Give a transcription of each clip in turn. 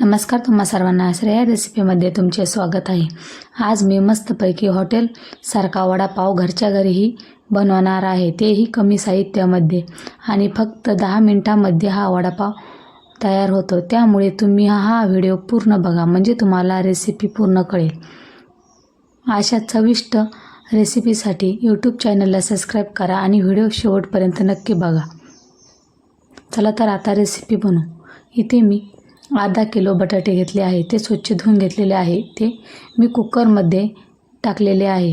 नमस्कार, तुम्हा सर्वांना श्रेया रेसिपीमध्ये तुमचे स्वागत आहे। आज मी मस्तपैकी हॉटेलसारखा वडापाव घरच्या घरीही बनवणार आहे, तेही कमी साहित्यामध्ये आणि फक्त 10 मिनिटांमध्ये हा वडापाव तयार होतो। त्यामुळे तुम्ही हा व्हिडिओ पूर्ण बघा, म्हणजे तुम्हाला रेसिपी पूर्ण कळेल। अशा चविष्ट रेसिपीसाठी यूट्यूब चॅनलला सबस्क्राईब करा आणि व्हिडिओ शेवटपर्यंत नक्की बघा। चला तर आता रेसिपी बनवू। इथे मी अर्धा किलो बटाटे घेतले आहे, ते स्वच्छ धुवून घेतलेले आहे। ते मी कुकरमध्ये टाकलेले आहे।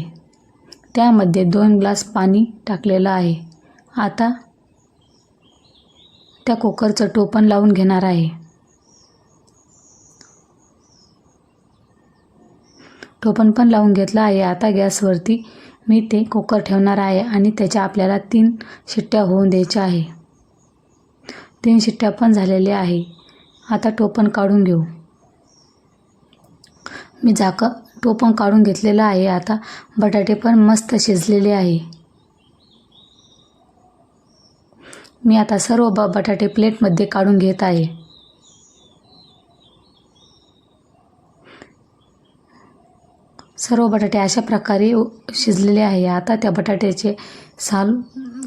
त्यामध्ये 2 ग्लास पाणी टाकलेलं आहे। आता त्या कुकरचं टोपण लावून घेणार आहे। टोपण पण लावून घेतलं आहे। आता गॅसवरती मी ते कुकर ठेवणार आहे आणि त्याच्या आपल्याला 3 शिट्ट्या होऊन द्यायच्या आहे। 3 शिट्ट्या पण झालेल्या आहे। आता टोपण काढून घेऊ। मी टोपण काढून घेतलेलं आहे। आता बटाटे पण मस्त शिजलेले आहे। मी आता सर्व बटाटे प्लेटमध्ये काढून घेत आहे। सर्व बटाटे अशा प्रकारे शिजलेले आहे। आता त्या बटाट्याचे साल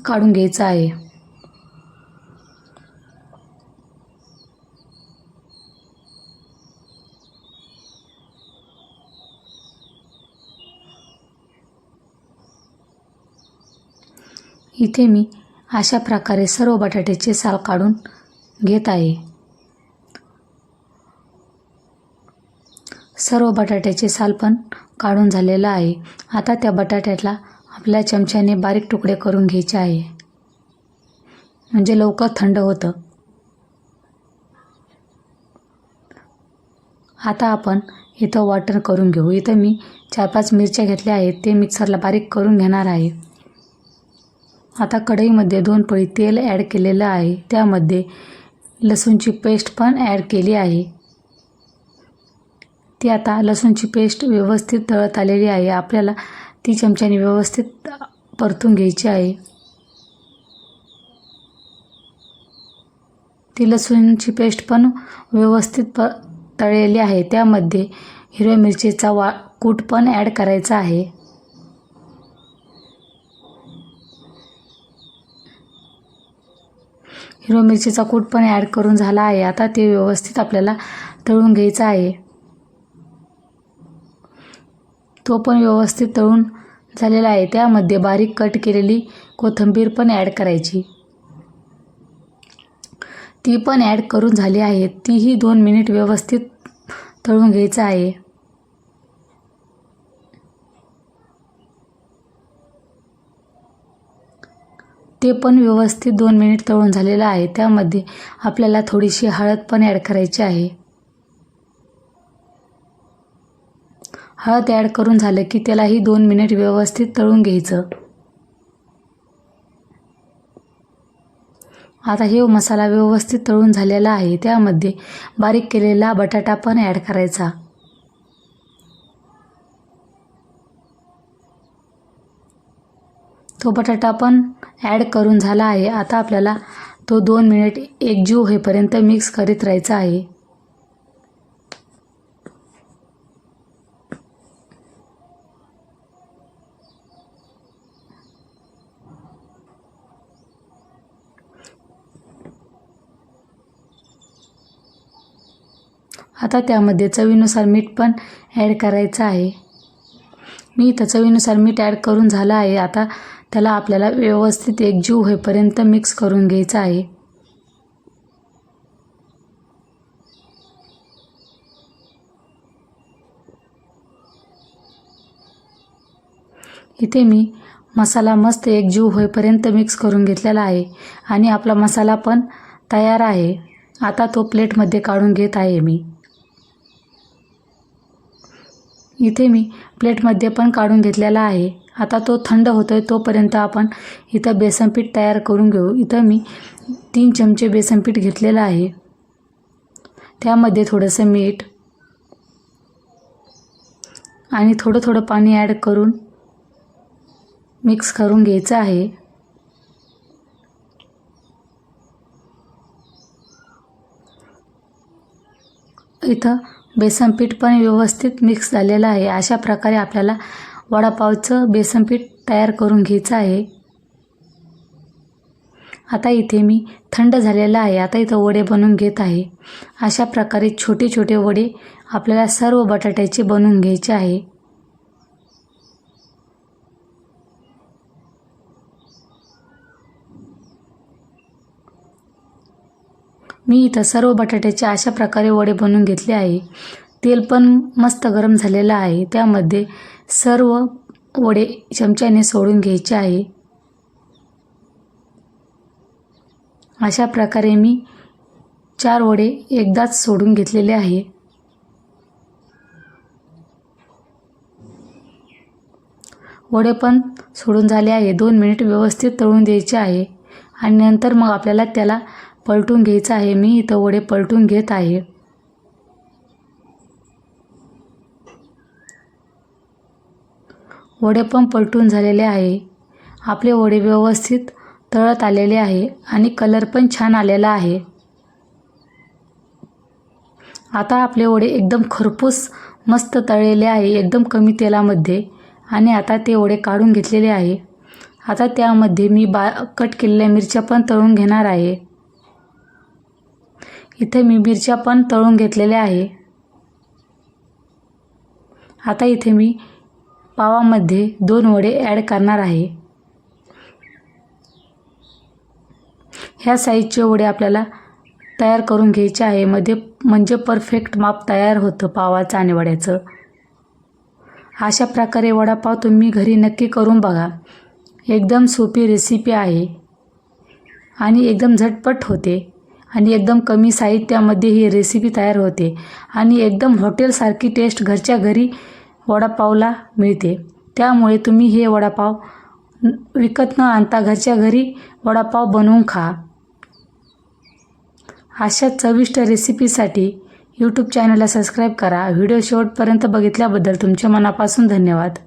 काढून घ्यायचं आहे। इथे मी अशा प्रकारे सर्व बटाट्याचे साल काढून घेत आहे। सर्व बटाट्याचे साल पण काढून झालेलं आहे। आता त्या बटाट्याला आपल्या चमच्याने बारीक तुकडे करून घ्यायचे आहे, म्हणजे लवकर थंड होतं। आता आपण इथं वाटण करून घेऊ। इथं मी 4-5 मिरच्या घेतल्या आहेत, ते मिक्सरला बारीक करून घेणार आहे। आता कढईमध्ये 2 पळी तेल ॲड केलेलं आहे। त्यामध्ये लसूणची पेस्ट पण ॲड केली आहे। ती आता लसूणची पेस्ट व्यवस्थित तळत आलेली आहे। आपल्याला ती चमच्याने व्यवस्थित परतून घ्यायची आहे। ती लसूणची पेस्ट पण व्यवस्थित तळलेली आहे। त्यामध्ये हिरव्या मिरचीचा कूट पण ॲड करायचा आहे। हिरव्या मिरचीचा कूट पण ॲड करून झाला आहे। आता ते व्यवस्थित आपल्याला तळून घ्यायचं आहे। तो पण व्यवस्थित तळून झालेला आहे। त्यामध्ये बारीक कट केलेली कोथिंबीर पण ॲड करायची। ती पण ॲड करून झाली आहे। तीही 2 मिनिट व्यवस्थित तळून घ्यायचं आहे। ते पण व्यवस्थित 2 मिनिट तळून झालेलं आहे। त्यामध्ये आपल्याला थोडीशी हळद पण ॲड करायची आहे। हळद ॲड करून झालं की त्यालाही 2 मिनिट व्यवस्थित तळून घ्यायचं। आता हे मसाला व्यवस्थित तळून झालेला आहे। त्यामध्ये बारीक केलेला बटाटा पण ॲड करायचा। तो बटाटा पण ॲड करून झाला आहे। आता आपल्याला तो 2 मिनिट एकजीव होईपर्यंत मिक्स करीत राहायचा आहे। आता त्यामध्ये चवीनुसार मीठ पण ॲड करायचं आहे। मी इथं चवीनुसार मीठ ॲड करून झालं आहे। आता त्याला आपल्याला व्यवस्थित एकजीव होईपर्यंत मिक्स करून घ्यायचं आहे। इथे मी मसाला मस्त एकजीव होईपर्यंत मिक्स करून घेतलेला आहे आणि आपला मसाला पण तयार आहे। आता तो प्लेटमध्ये काढून घेत आहे मी। इथे मी प्लेटमध्ये पण काढून घेतलेला आहे। आता तो थंड होतोय तोपर्यंत आपण इथं बेसन पीठ तयार करून घेऊ। इथं मी 3 चमचे बेसन पीठ घेतलेलं आहे। त्यामध्ये थोडंसं मीठ आणि थोडं पाणी ॲड करून मिक्स करून घ्यायचं आहे। इथं बेसन पीठ पण व्यवस्थित मिक्स झालेलं आहे. अशा प्रकारे आपल्याला वडापावचं बेसन पीठ तयार करून घ्यायचं आहे. आता इथे मी थंड झालेलं आहे. आता इथं वडे बनवून घेत आहे. अशा प्रकारे छोटे छोटे वडे आपल्याला सर्व बटाट्याचे बनवून घ्यायचे आहे. मी इथं सर्व बटाट्याचे अशा प्रकारे वडे बनवून घेतले आहे. तेल पण मस्त गरम झालेलं आहे. त्यामध्ये सर्व वडे चमच्याने सोडून घ्यायचे आहे. अशा प्रकारे मी 4 वडे एकदाच सोडून घेतलेले आहे. वडे पण सोडून झाले आहे. 2 मिनिट व्यवस्थित तळून द्यायचे आहे आणि नंतर मग आपल्याला त्याला पलटून घ्यायचं आहे. मी इथं वडे पलटून घेत आहे. वडे पण पलटून झालेले आहे. आपले वडे व्यवस्थित तळत आलेले आहे आणि कलर पण छान आलेला आहे. आता आपले वडे एकदम खरपूस मस्त तळलेले आहे, एकदम कमी तेलामध्ये. आणि आता ते वडे काढून घेतलेले आहे. आता त्यामध्ये मी कट केलेल्या मिरच्या पण तळून घेणार आहे. इथे मी मिरच्या पण तळून घेतलेल्या आहे. आता इथे मी पावामध्ये 2 वडे ॲड करणार आहे. ह्या साईजचे वडे आपल्याला तयार करून घ्यायचे आहे. म्हणजे परफेक्ट माप तयार होतं पावाचं आणि वड्याचं. अशा प्रकारे वडापाव तुम्ही घरी नक्की करून बघा. एकदम सोपी रेसिपी आहे आणि एकदम झटपट होते आणि एकदम कमी साहित्यामध्ये ही रेसिपी तयार होते आणि एकदम हॉटेलसारखी टेस्ट घरच्या घरी वडापावला मिळते. त्यामुळे तुम्ही हे वडापाव विकत न आणता घरच्या घरी वडापाव बनवून खा. अशा चविष्ट रेसिपीसाठी यूट्यूब चॅनलला सबस्क्राईब करा. व्हिडिओ शेवटपर्यंत बघितल्याबद्दल तुमचे मनापासून धन्यवाद.